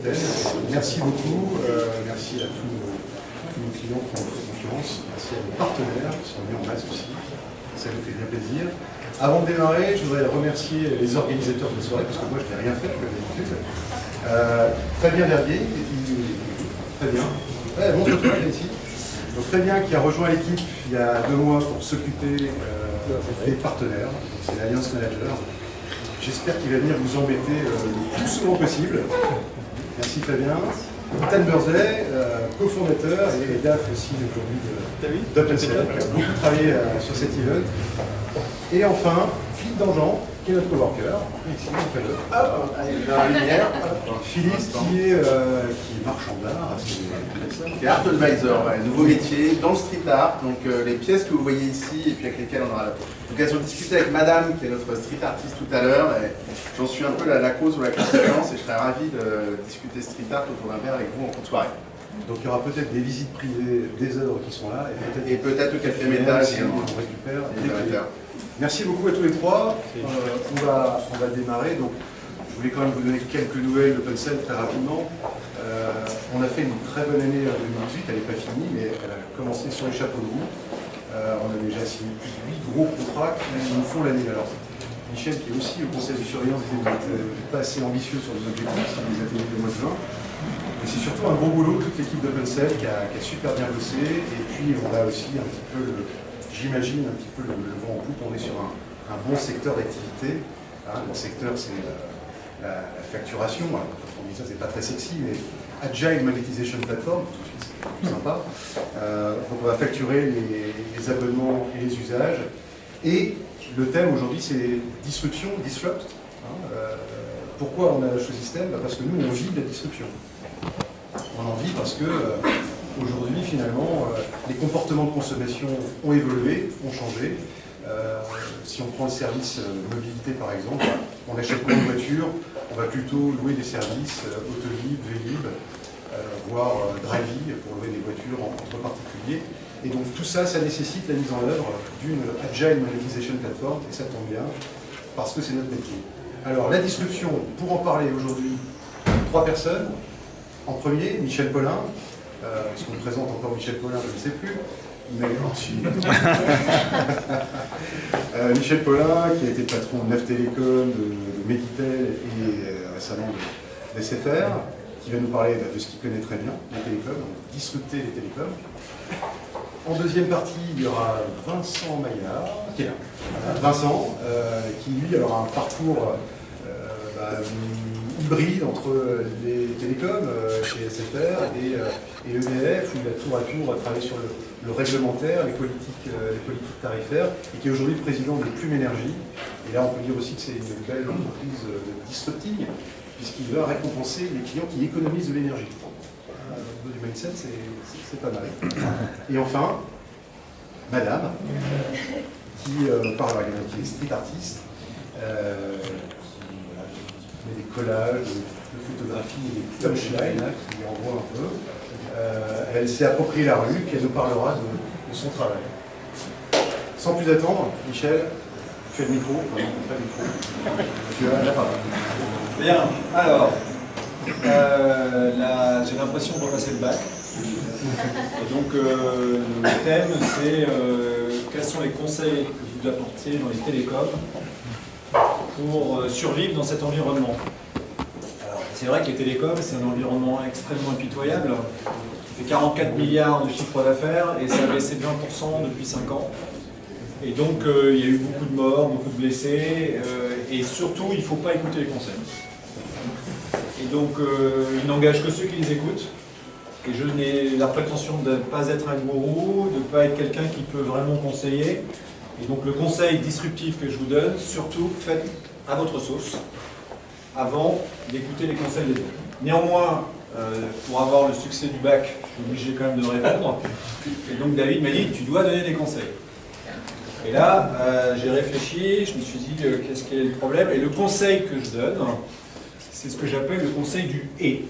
Merci beaucoup, merci à tous nos clients qui ont fait confiance, merci à nos partenaires qui sont venus en masse aussi, ça nous fait bien plaisir. Avant de démarrer, je voudrais remercier les organisateurs de la soirée, parce que moi je n'ai rien fait comme d'habitude. Fabien Verdier, très bien, ouais, montre-toi ici. Donc Fabien qui a rejoint l'équipe il y a 2 mois pour s'occuper des partenaires, c'est l'Alliance Manager. J'espère qu'il va venir vous embêter le plus souvent possible. Merci Fabien. Tan Burzet, cofondateur et DAF aussi aujourd'hui d'OpenCell, qui a beaucoup travaillé sur cet event. Et enfin, Philippe Dangean, qui est notre coworker. Ici, dans la lumière. Philippe qui est marchand d'art, qui est art advisor, ouais, nouveau métier dans le street art. Donc les pièces que vous voyez ici et puis avec lesquelles on aura l'occasion de discuter avec Madame, qui est notre street artiste tout à l'heure. J'en suis un peu la cause ou la conséquence et je serais ravi de discuter street art autour d'un verre avec vous en cours de soirée. Donc il y aura peut-être des visites privées des œuvres qui sont là et peut-être le quatrième étage on récupère. Merci beaucoup à tous les trois. On va démarrer. Donc, je voulais quand même vous donner quelques nouvelles d'OpenCell très rapidement. On a fait une très bonne année 2018, elle n'est pas finie, mais elle a commencé sur les chapeaux de roue. On a déjà signé plus de 8 gros contrats qui nous font l'année. Alors, Michel, qui est aussi au conseil de surveillance, n'était pas assez ambitieux sur les objectifs, il les a tenus le mois de juin. Mais c'est surtout un gros boulot, toute l'équipe d'OpenCell qui a super bien bossé. Et puis, on a aussi un petit peu j'imagine un petit peu le vent en poupe. On est sur un bon secteur d'activité. Le secteur, c'est la facturation. Alors, quand on dit ça, c'est pas très sexy, mais Agile Monetization Platform, tout de suite, c'est plus sympa. Donc, on va facturer les abonnements et les usages. Et le thème aujourd'hui, c'est disruption, disrupt. Pourquoi on a choisi ce thème? Parce que nous, on vit de la disruption. On en vit parce que aujourd'hui, finalement, les comportements de consommation ont évolué, ont changé. Si on prend le service mobilité, par exemple, on achète moins de voitures, on va plutôt louer des services Autolib, Vélib, voire Drivey pour louer des voitures entre particuliers. Et donc tout ça, ça nécessite la mise en œuvre d'une Agile Monetization Platform, et ça tombe bien, parce que c'est notre métier. Alors, la disruption, pour en parler aujourd'hui, 3 personnes. En premier, Michel Paulin. Est-ce qu'on présente encore Michel Paulin? Je ne sais plus. Mais ensuite. Michel Paulin, qui a été patron de Neuf Télécom, de Meditel et récemment de SFR, qui va nous parler de ce qu'il connaît très bien, les télécoms, donc disrupter les télécoms. En deuxième partie, il y aura Vincent Maillard, qui est là. Vincent, qui lui aura un parcours hybride entre les télécoms chez SFR et EDF, où il a tour à tour travaillé sur le réglementaire, les politiques tarifaires, et qui est aujourd'hui le président de Plume Énergie. Et là, on peut dire aussi que c'est une belle entreprise de disrupting, puisqu'il va récompenser les clients qui économisent de l'énergie. Au niveau du mindset, c'est pas mal. Et enfin, Madame, qui est street artiste, des collages, de photographie et des punchlines qui envoient un peu. Elle s'est appropriée la rue, puis elle nous parlera de son travail. Sans plus attendre, Michel, tu as le micro, enfin non, pas le micro. Tu as la parole. Bien, alors, j'ai l'impression de repasser le bac. Et donc, le thème, c'est quels sont les conseils que vous apportez dans les télécoms pour survivre dans cet environnement. C'est vrai que les télécoms, c'est un environnement extrêmement impitoyable. Il fait 44 milliards de chiffre d'affaires et ça a baissé de 20% depuis 5 ans. Et donc, il y a eu beaucoup de morts, beaucoup de blessés. Et surtout, il ne faut pas écouter les conseils. Et donc, ils n'engagent que ceux qui les écoutent. Et je n'ai la prétention de ne pas être un gourou, de ne pas être quelqu'un qui peut vraiment conseiller. Et donc le conseil disruptif que je vous donne, surtout faites à votre sauce, avant d'écouter les conseils des autres. Néanmoins, pour avoir le succès du bac, je suis obligé quand même de répondre. Et donc David m'a dit, tu dois donner des conseils. Et là, j'ai réfléchi, je me suis dit, qu'est-ce qui est le problème? Et le conseil que je donne, c'est ce que j'appelle le conseil du « et ».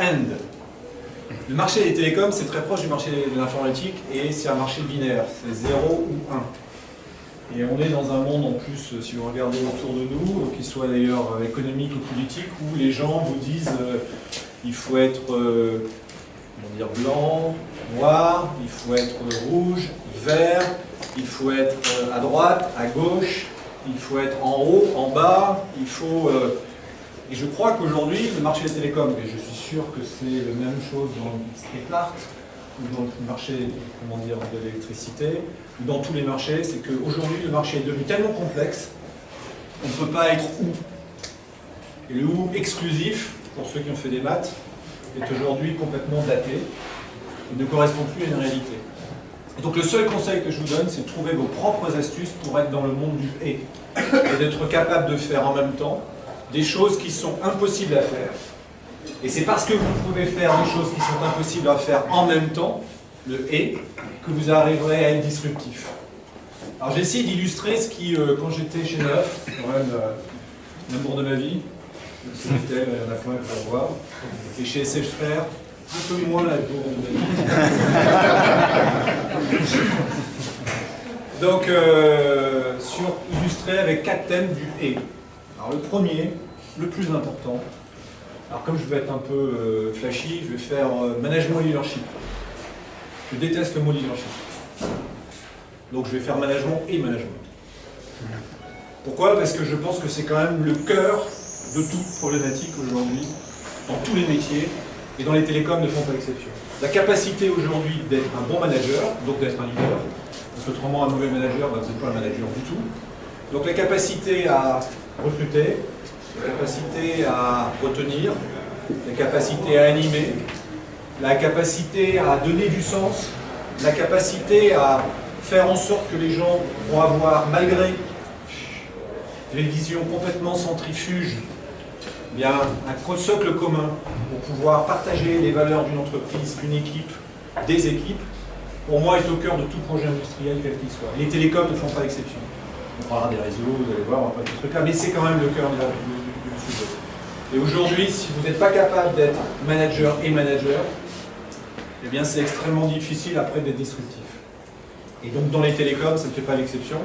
And. Le marché des télécoms, c'est très proche du marché de l'informatique et c'est un marché binaire, c'est 0 ou 1. Et on est dans un monde en plus, si vous regardez autour de nous, qu'il soit d'ailleurs économique ou politique, où les gens vous disent il faut être comment dire, blanc, noir, il faut être rouge, vert, il faut être à droite, à gauche, il faut être en haut, en bas, il faut... Et je crois qu'aujourd'hui, le marché des télécoms, et je suis sûr que c'est la même chose dans le street art, ou dans le marché, comment dire, de l'électricité, ou dans tous les marchés, c'est qu'aujourd'hui, le marché est devenu tellement complexe, on ne peut pas être où. Et le où exclusif, pour ceux qui ont fait des maths, est aujourd'hui complètement daté, et ne correspond plus à une réalité. Et donc le seul conseil que je vous donne, c'est de trouver vos propres astuces pour être dans le monde du « et », et d'être capable de faire en même temps des choses qui sont impossibles à faire. Et c'est parce que vous pouvez faire des choses qui sont impossibles à faire en même temps, le « et », que vous arriverez à être disruptif. Alors j'ai essayé d'illustrer ce qui, quand j'étais chez Neuf, quand même l'amour de ma vie, c'est tel, il y en a plein pour voir, et chez SH Frères, un peu moins l'amour de ma vie. Donc, illustré avec 4 thèmes du « et ». Alors le premier, le plus important, alors comme je vais être un peu flashy, je vais faire management et leadership. Je déteste le mot leadership. Donc je vais faire management et management. Pourquoi? Parce que je pense que c'est quand même le cœur de toute problématique aujourd'hui, dans tous les métiers, et dans les télécoms ne font pas exception. La capacité aujourd'hui d'être un bon manager, donc d'être un leader, parce qu'autrement un mauvais manager, vous n'êtes pas un manager du tout. Donc la capacité à recruter, la capacité à retenir, la capacité à animer, la capacité à donner du sens, la capacité à faire en sorte que les gens vont avoir, malgré des visions complètement centrifuges, eh bien, un socle commun pour pouvoir partager les valeurs d'une entreprise, d'une équipe, des équipes, pour moi est au cœur de tout projet industriel quel qu'il soit. Les télécoms ne font pas exception. On parlera des réseaux, vous allez voir, on va pas de ce truc-là, mais c'est quand même le cœur du sujet. Et aujourd'hui, si vous n'êtes pas capable d'être manager et manager, eh bien c'est extrêmement difficile après d'être disruptif. Et donc dans les télécoms, ça ne fait pas l'exception.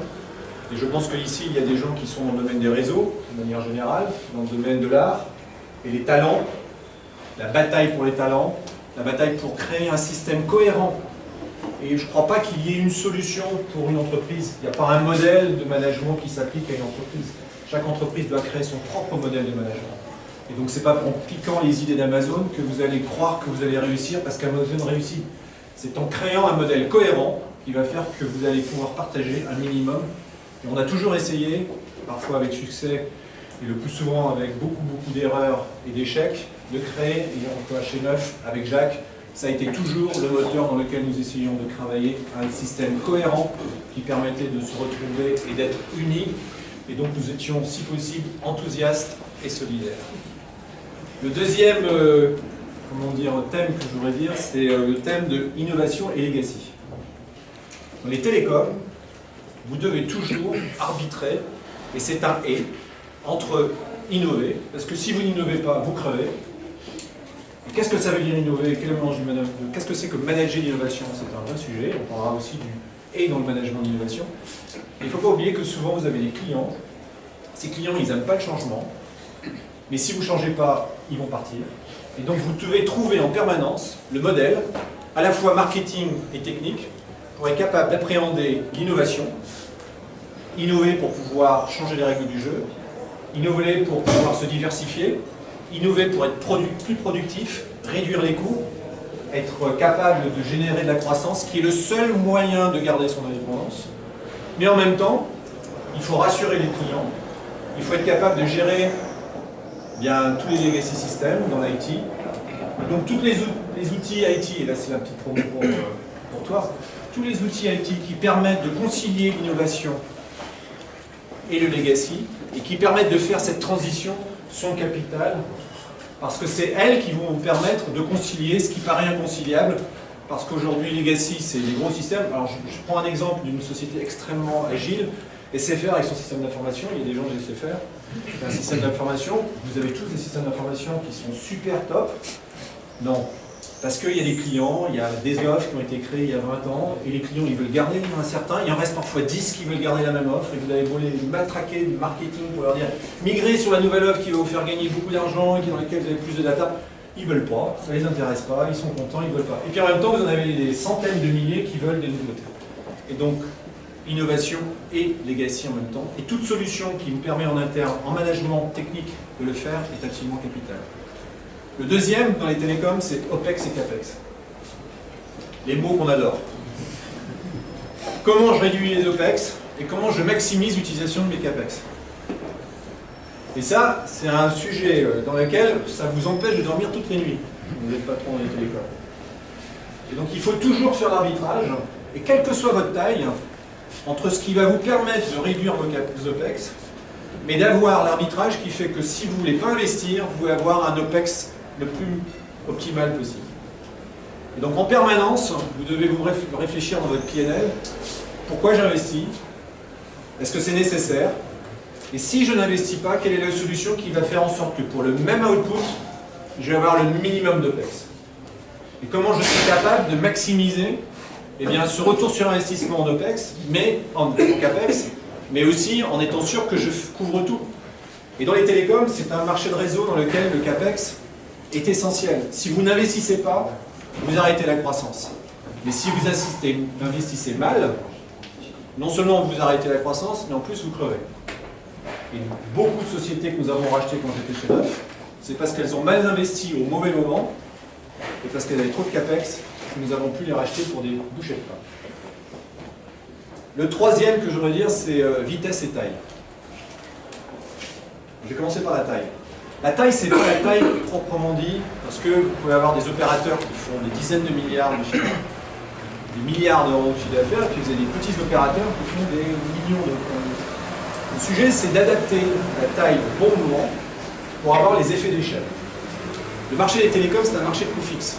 Et je pense qu'ici, il y a des gens qui sont dans le domaine des réseaux, de manière générale, dans le domaine de l'art, et les talents, la bataille pour les talents, la bataille pour créer un système cohérent. Et je ne crois pas qu'il y ait une solution pour une entreprise. Il n'y a pas un modèle de management qui s'applique à une entreprise. Chaque entreprise doit créer son propre modèle de management. Et donc, ce n'est pas en piquant les idées d'Amazon que vous allez croire que vous allez réussir parce qu'Amazon réussit. C'est en créant un modèle cohérent qui va faire que vous allez pouvoir partager un minimum. Et on a toujours essayé, parfois avec succès, et le plus souvent avec beaucoup d'erreurs et d'échecs, de créer, et on peut chez Neuf avec Jacques, ça a été toujours le moteur dans lequel nous essayons de travailler, un système cohérent qui permettait de se retrouver et d'être unis. Et donc nous étions, si possible, enthousiastes et solidaires. Le deuxième thème que je voudrais dire, c'est le thème de innovation et legacy. Dans les télécoms, vous devez toujours arbitrer, et c'est un « et », entre innover, parce que si vous n'innovez pas, vous crevez. Qu'est-ce que ça veut dire innover? Quel est le mélange du management? Qu'est-ce que c'est que manager l'innovation? C'est un vrai sujet. On parlera aussi du « et » dans le management d'innovation. Il ne faut pas oublier que souvent vous avez des clients. Ces clients, ils n'aiment pas le changement. Mais si vous ne changez pas, ils vont partir. Et donc vous devez trouver en permanence le modèle, à la fois marketing et technique, pour être capable d'appréhender l'innovation, innover pour pouvoir changer les règles du jeu, innover pour pouvoir se diversifier, innover pour être plus productif, réduire les coûts, être capable de générer de la croissance, qui est le seul moyen de garder son indépendance. Mais en même temps, il faut rassurer les clients, il faut être capable de gérer tous les legacy systems dans l'IT. Donc tous les outils IT, et là c'est la petite promo pour toi, tous les outils IT qui permettent de concilier l'innovation et le legacy, et qui permettent de faire cette transition, sont capitales, parce que c'est elles qui vont vous permettre de concilier ce qui paraît inconciliable, parce qu'aujourd'hui, legacy, c'est des gros systèmes. Alors, je prends un exemple d'une société extrêmement agile, SFR avec son système d'information, il y a des gens de SFR, c'est un système d'information, vous avez tous des systèmes d'information qui sont super top. Non, Parce qu'il y a des clients, il y a des offres qui ont été créées il y a 20 ans, et les clients ils veulent garder un certain, il en reste parfois 10 qui veulent garder la même offre, et vous avez beau les matraquer du marketing pour leur dire migrer sur la nouvelle offre qui va vous faire gagner beaucoup d'argent et dans laquelle vous avez plus de data, ils ne veulent pas, ça ne les intéresse pas, ils sont contents, ils ne veulent pas. Et puis en même temps, vous en avez des centaines de milliers qui veulent des nouveautés. Et donc, innovation et legacy en même temps, et toute solution qui vous permet en interne, en management technique, de le faire est absolument capitale. Le deuxième, dans les télécoms, c'est OPEX et CAPEX. Les mots qu'on adore. Comment je réduis les OPEX et comment je maximise l'utilisation de mes CAPEX. Et ça, c'est un sujet dans lequel ça vous empêche de dormir toutes les nuits. Vous n'êtes pas trop dans les télécoms. Et donc il faut toujours faire l'arbitrage, et quelle que soit votre taille, entre ce qui va vous permettre de réduire vos OPEX, mais d'avoir l'arbitrage qui fait que si vous ne voulez pas investir, vous pouvez avoir un OPEX le plus optimal possible. Et donc en permanence, vous devez vous réfléchir dans votre PNL, pourquoi j'investis? Est-ce que c'est nécessaire? Et si je n'investis pas, quelle est la solution qui va faire en sorte que pour le même output, je vais avoir le minimum d'OPEX? Et comment je suis capable de maximiser ce retour sur investissement en OPEX, mais en CAPEX, mais aussi en étant sûr que je couvre tout. Et dans les télécoms, c'est un marché de réseau dans lequel le CAPEX est essentiel. Si vous n'investissez pas, vous arrêtez la croissance. Mais si vous investissez mal, non seulement vous arrêtez la croissance, mais en plus vous crevez. Et beaucoup de sociétés que nous avons rachetées quand j'étais chez Neuf, c'est parce qu'elles ont mal investi au mauvais moment, et parce qu'elles avaient trop de CAPEX, que nous avons pu les racheter pour des bouchées de pain. Le troisième que je voudrais dire, c'est vitesse et taille. Je vais commencer par la taille. La taille, c'est pas la taille proprement dit, parce que vous pouvez avoir des opérateurs qui font des dizaines de milliards de chiffre, des milliards d'euros de chiffre d'affaires, et puis vous avez des petits opérateurs qui font des millions d'euros. Le sujet, c'est d'adapter la taille au bon moment pour avoir les effets d'échelle. Le marché des télécoms, c'est un marché de coûts fixes.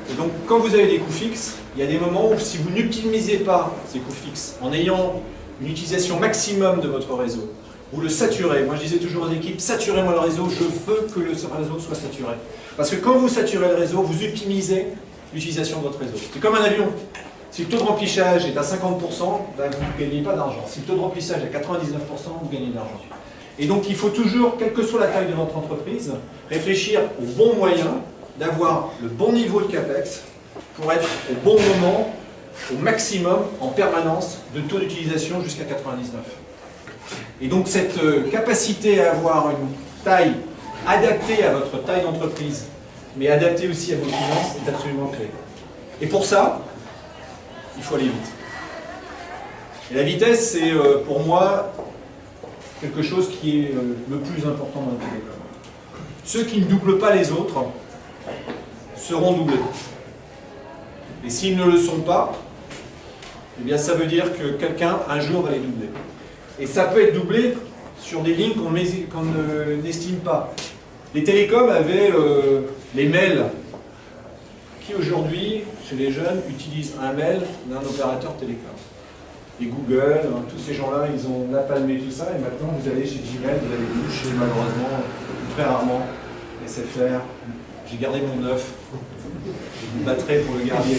Et donc, quand vous avez des coûts fixes, il y a des moments où si vous n'optimisez pas ces coûts fixes, en ayant une utilisation maximum de votre réseau, vous le saturez. Moi, je disais toujours aux équipes, saturez-moi le réseau, je veux que le réseau soit saturé. Parce que quand vous saturez le réseau, vous optimisez l'utilisation de votre réseau. C'est comme un avion. Si le taux de remplissage est à 50%, ben vous ne gagnez pas d'argent. Si le taux de remplissage est à 99%, vous gagnez de l'argent. Et donc, il faut toujours, quelle que soit la taille de votre entreprise, réfléchir au bon moyen d'avoir le bon niveau de CAPEX pour être au bon moment, au maximum, en permanence, de taux d'utilisation jusqu'à 99. Et donc cette capacité à avoir une taille adaptée à votre taille d'entreprise, mais adaptée aussi à vos finances, est absolument clé. Et pour ça, il faut aller vite. Et la vitesse, c'est pour moi quelque chose qui est le plus important dans le télécom. Ceux qui ne doublent pas les autres seront doublés. Et s'ils ne le sont pas, eh bien ça veut dire que quelqu'un, un jour, va les doubler. Et ça peut être doublé sur des lignes qu'on n'estime pas. Les télécoms avaient les mails, qui aujourd'hui, chez les jeunes, utilisent un mail d'un opérateur télécom. Et Google, tous ces gens-là, ils ont napalmé tout ça, et maintenant vous allez chez Gmail, vous allez toucher malheureusement, très rarement, SFR, j'ai gardé mon 9, je me battrai pour le garder,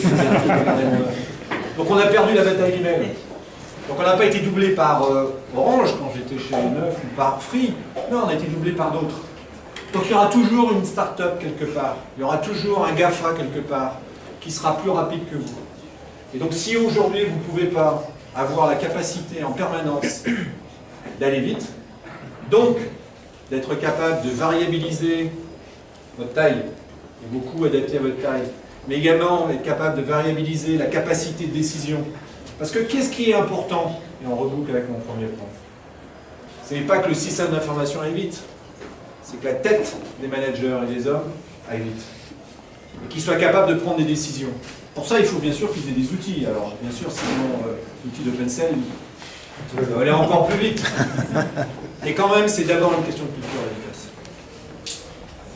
Donc on a perdu la bataille email. Donc on n'a pas été doublé par Orange quand j'étais chez Neuf ou par Free, non, on a été doublé par d'autres. Donc il y aura toujours une start-up quelque part, il y aura toujours un GAFA quelque part qui sera plus rapide que vous. Et donc si aujourd'hui vous ne pouvez pas avoir la capacité en permanence d'aller vite, donc d'être capable de variabiliser votre taille, et beaucoup adapté à votre taille, mais également être capable de variabiliser la capacité de décision. Parce que qu'est-ce qui est important, et on reboucle avec mon premier point, ce n'est pas que le système d'information aille vite, c'est que la tête des managers et des hommes aille vite, et qu'ils soient capables de prendre des décisions. Pour ça, il faut bien sûr qu'ils aient des outils. Alors, bien sûr, sinon, l'outil d'OpenCell, il va aller encore plus vite. Et quand même, c'est d'abord une question de culture, la vitesse.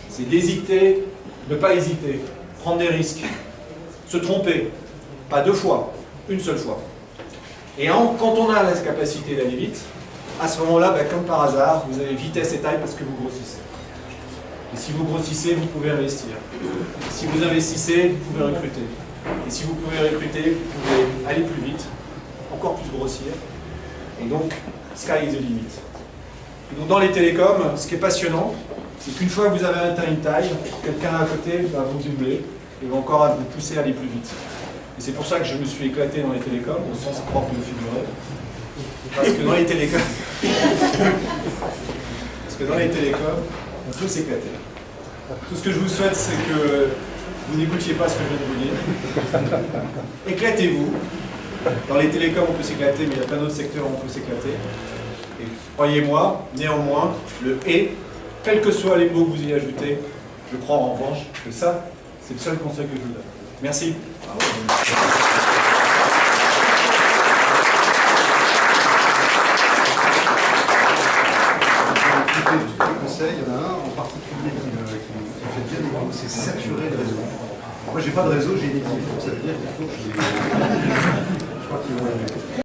C'est d'hésiter, ne pas hésiter, prendre des risques, se tromper, pas deux fois, une seule fois. Et quand on a la capacité d'aller vite, à ce moment-là, comme par hasard, vous avez vitesse et taille parce que vous grossissez. Et si vous grossissez, vous pouvez investir. Si vous investissez, vous pouvez recruter. Et si vous pouvez recruter, vous pouvez aller plus vite, encore plus grossir. Et donc, sky is the limit. Et donc, dans les télécoms, ce qui est passionnant, c'est qu'une fois que vous avez atteint une taille, quelqu'un à côté va vous doubler et va encore vous pousser à aller plus vite. Et c'est pour ça que je me suis éclaté dans les télécoms, au sens propre de figuré. Parce que dans les télécoms, on peut s'éclater. Tout ce que je vous souhaite, c'est que vous n'écoutiez pas ce que je viens de vous dire. Éclatez-vous. Dans les télécoms, on peut s'éclater, mais il y a plein d'autres secteurs où on peut s'éclater. Et croyez-moi, néanmoins, le « et », quels que soient les mots que vous y ajoutez, je crois en revanche que ça, c'est le seul conseil que je vous donne. Merci. Tous les conseils, il y en a un en particulier qui me fait bien écho, c'est saturer le réseau. Moi, j'ai pas de réseau, j'ai une équipe, donc ça veut dire qu'il faut que je crois qu'ils vont aimer.